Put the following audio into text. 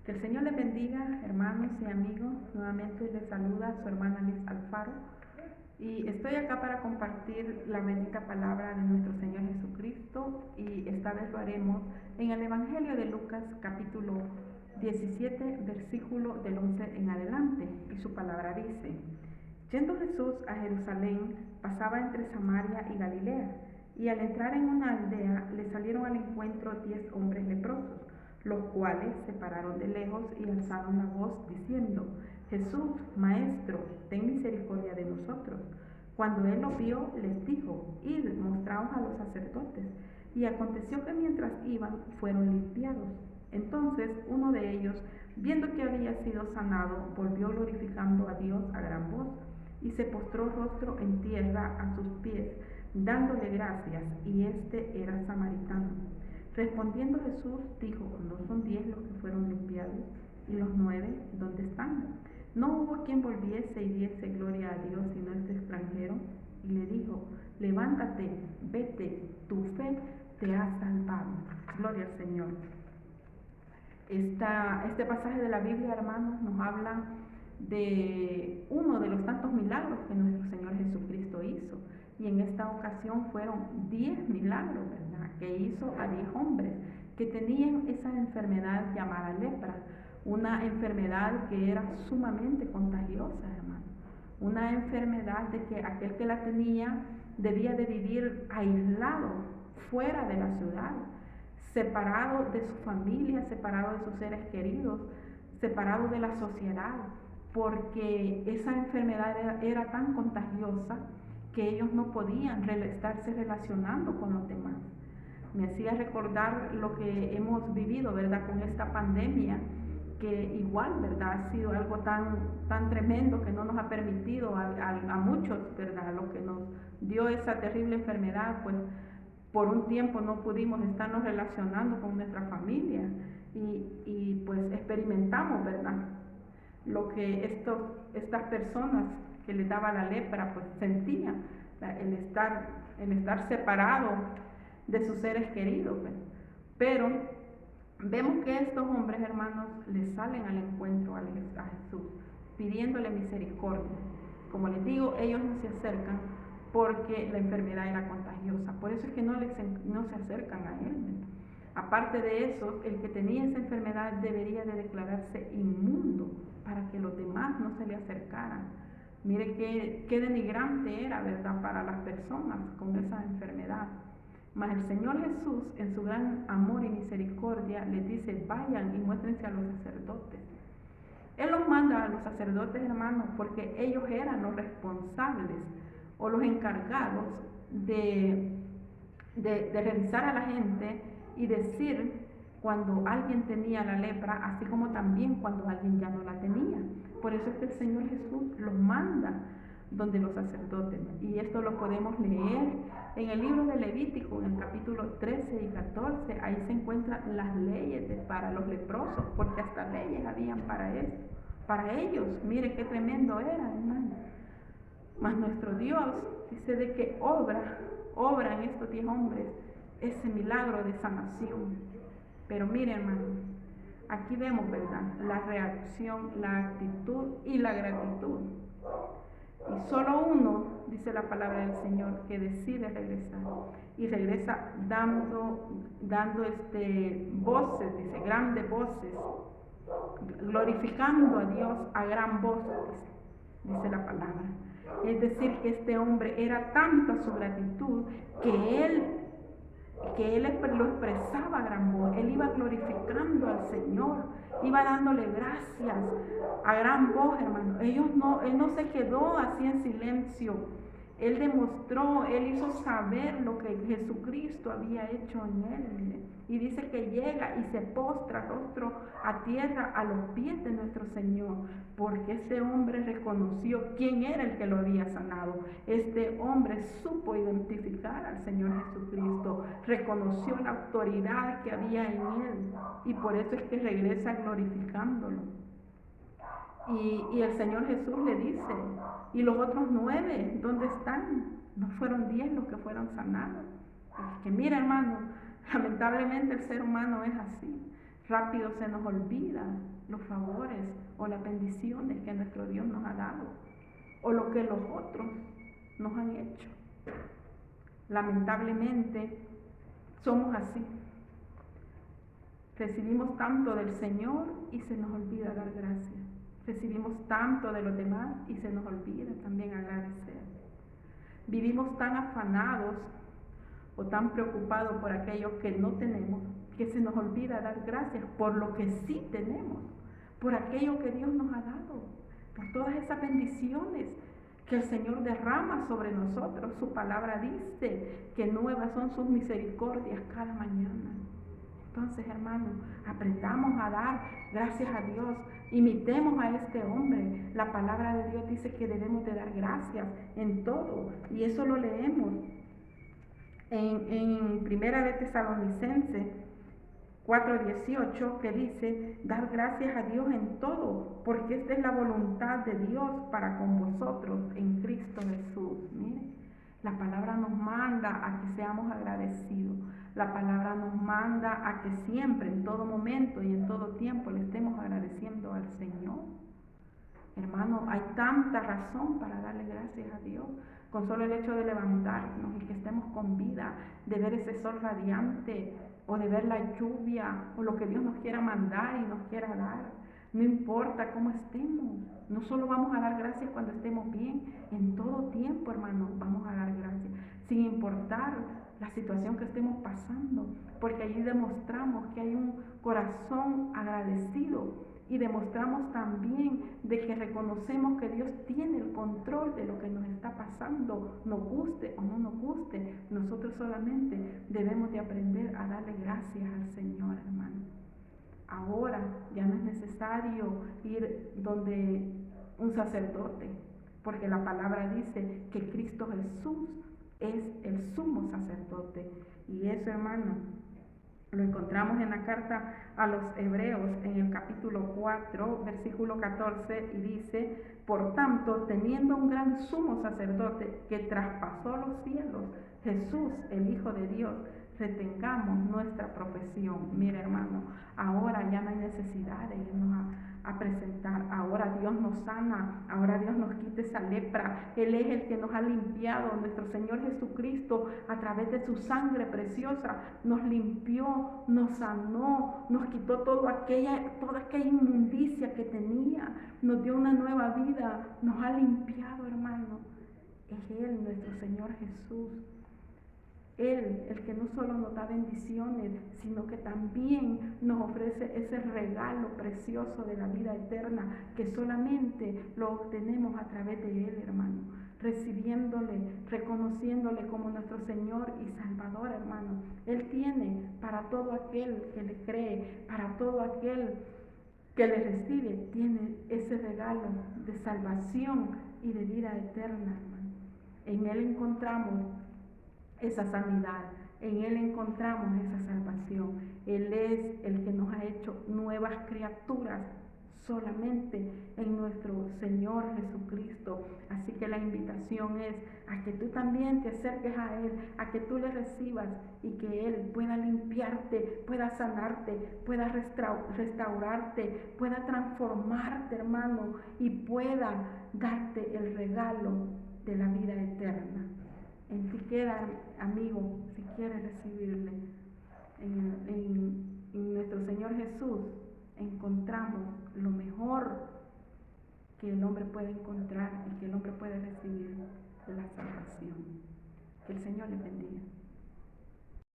Que el Señor les bendiga, hermanos y amigos. Nuevamente les saluda su hermana Liz Alfaro. Y estoy acá para compartir la bendita palabra de nuestro Señor Jesucristo. Y esta vez lo haremos en el Evangelio de Lucas, capítulo 17, versículo del 11 en adelante. Y su palabra dice: Yendo Jesús a Jerusalén, pasaba entre Samaria y Galilea. Y al entrar en una aldea, le salieron al encuentro 10 hombres leprosos, los cuales se pararon de lejos y alzaron la voz diciendo: Jesús, Maestro, ten misericordia de nosotros. Cuando él lo vio, les dijo: Id, mostraos a los sacerdotes. Y aconteció que mientras iban, fueron limpiados. Entonces uno de ellos, viendo que había sido sanado, volvió glorificando a Dios a gran voz, y se postró rostro en tierra a sus pies, dándole gracias, y este era samaritano. Respondiendo Jesús dijo: ¿No son 10 los que fueron limpiados? ¿Y los 9 dónde están? No hubo quien volviese y diese gloria a Dios sino este extranjero. Y le dijo: levántate, vete, tu fe te ha salvado. Gloria al Señor. Este pasaje de la Biblia, hermanos, nos habla de uno de los tantos milagros que nuestro Señor Jesucristo hizo. Y en esta ocasión fueron 10 milagros, ¿verdad?, que hizo a 10 hombres que tenían esa enfermedad llamada lepra, una enfermedad que era sumamente contagiosa, hermano, una enfermedad de que aquel que la tenía debía de vivir aislado, fuera de la ciudad, separado de su familia, separado de sus seres queridos, separado de la sociedad, porque esa enfermedad era tan contagiosa que ellos no podían estarse relacionando con los demás. Me hacía recordar lo que hemos vivido, ¿verdad?, con esta pandemia, que igual, ¿verdad?, ha sido algo tan tremendo que no nos ha permitido a muchos, ¿verdad?, lo que nos dio esa terrible enfermedad, pues por un tiempo no pudimos estarnos relacionando con nuestra familia y pues experimentamos, ¿verdad?, lo que estas personas que les daba la lepra pues sentían, el estar separado de sus seres queridos, ¿verdad? Pero vemos que estos hombres, hermanos, les salen al encuentro a Jesús pidiéndole misericordia. Como les digo, ellos no se acercan porque la enfermedad era contagiosa, por eso es que no se acercan a él, ¿verdad? Aparte de eso, el que tenía esa enfermedad debería de declararse inmundo para que los demás no se le acercaran. Mire qué denigrante era, ¿verdad?, para las personas con esa enfermedad. Mas el Señor Jesús, en su gran amor y misericordia, les dice: vayan y muéstrense a los sacerdotes. Él los manda a los sacerdotes, hermanos, porque ellos eran los responsables o los encargados de revisar a la gente y decir cuando alguien tenía la lepra, así como también cuando alguien ya no la tenía. Por eso es que el Señor Jesús los manda donde los sacerdotes. Y esto lo podemos leer en el libro de Levítico, en el capítulo 13 y 14. Ahí se encuentran las leyes para los leprosos, porque hasta leyes habían para eso, para ellos. Mire qué tremendo era, hermano. Mas nuestro Dios dice de que obra en estos 10 hombres ese milagro de sanación. Pero mire, hermano, aquí vemos, ¿verdad?, la reacción, la actitud y la gratitud. Y solo uno, dice la palabra del Señor, que decide regresar. Y regresa dando voces, dice, grandes voces, glorificando a Dios a gran voz, dice la palabra. Es decir, que este hombre era tanta su gratitud que él lo expresaba a gran voz. Él iba glorificando al Señor, iba dándole gracias a gran voz, hermano. Él no se quedó así en silencio. Él demostró, él hizo saber lo que Jesucristo había hecho en él, mire. Y dice que llega y se postra rostro a tierra a los pies de nuestro Señor, porque este hombre reconoció quién era el que lo había sanado. Este hombre supo identificar al Señor Jesucristo, reconoció la autoridad que había en él, y por eso es que regresa glorificándolo. Y el Señor Jesús le dice: ¿y los otros 9 dónde están? ¿No fueron 10 los que fueron sanados? Es que mira, hermano, lamentablemente el ser humano es así. Rápido se nos olvidan los favores o las bendiciones que nuestro Dios nos ha dado o lo que los otros nos han hecho. Lamentablemente somos así. Recibimos tanto del Señor y se nos olvida dar gracias. Recibimos tanto de los demás y se nos olvida también agradecer. Vivimos tan afanados o tan preocupados por aquello que no tenemos, que se nos olvida dar gracias por lo que sí tenemos, por aquello que Dios nos ha dado, por todas esas bendiciones que el Señor derrama sobre nosotros. Su palabra dice que nuevas son sus misericordias cada mañana. Entonces, hermanos, aprendamos a dar gracias a Dios, imitemos a este hombre. La palabra de Dios dice que debemos de dar gracias en todo, y eso lo leemos en Primera de Tesalonicenses 4:18, que dice: dar gracias a Dios en todo, porque esta es la voluntad de Dios para con vosotros en Cristo Jesús. Miren, la palabra nos manda a que seamos agradecidos. La palabra nos manda a que siempre, en todo momento y en todo tiempo, le estemos agradeciendo al Señor. Hermano, hay tanta razón para darle gracias a Dios. Con solo el hecho de levantarnos y que estemos con vida, de ver ese sol radiante, o de ver la lluvia, o lo que Dios nos quiera mandar y nos quiera dar. No importa cómo estemos, no solo vamos a dar gracias cuando estemos bien, en todo tiempo, hermano, vamos a dar gracias, sin importar la situación que estemos pasando, porque allí demostramos que hay un corazón agradecido y demostramos también de que reconocemos que Dios tiene el control de lo que nos está pasando, nos guste o no nos guste. Nosotros solamente debemos de aprender a darle gracias al Señor, hermano. Ahora ya no es necesario ir donde un sacerdote, porque la palabra dice que Cristo Jesús es el sumo sacerdote. Y eso, hermano, lo encontramos en la carta a los Hebreos en el capítulo 4, versículo 14, y dice: por tanto, teniendo un gran sumo sacerdote que traspasó los cielos, Jesús, el Hijo de Dios, retengamos nuestra profesión. Mira, hermano, ahora ya no hay necesidad de irnos a presentar. Ahora Dios nos sana, ahora Dios nos quita esa lepra. Él es el que nos ha limpiado. Nuestro Señor Jesucristo, a través de su sangre preciosa, nos limpió, nos sanó, nos quitó toda aquella inmundicia que tenía, nos dio una nueva vida, nos ha limpiado, hermano. Es Él, nuestro Señor Jesús. Él, el que no solo nos da bendiciones, sino que también nos ofrece ese regalo precioso de la vida eterna, que solamente lo obtenemos a través de Él, hermano, recibiéndole, reconociéndole como nuestro Señor y Salvador, hermano. Él tiene para todo aquel que le cree, para todo aquel que le recibe, tiene ese regalo de salvación y de vida eterna, hermano. En Él encontramos esa sanidad, en Él encontramos esa salvación. Él es el que nos ha hecho nuevas criaturas solamente en nuestro Señor Jesucristo. Así que la invitación es a que tú también te acerques a Él, a que tú le recibas y que Él pueda limpiarte, pueda sanarte, pueda restaurarte, pueda transformarte, hermano, y pueda darte el regalo de la vida eterna. En ti queda, amigo, si quieres recibirle. En nuestro Señor Jesús encontramos lo mejor que el hombre puede encontrar y que el hombre puede recibir, la salvación. Que el Señor le bendiga.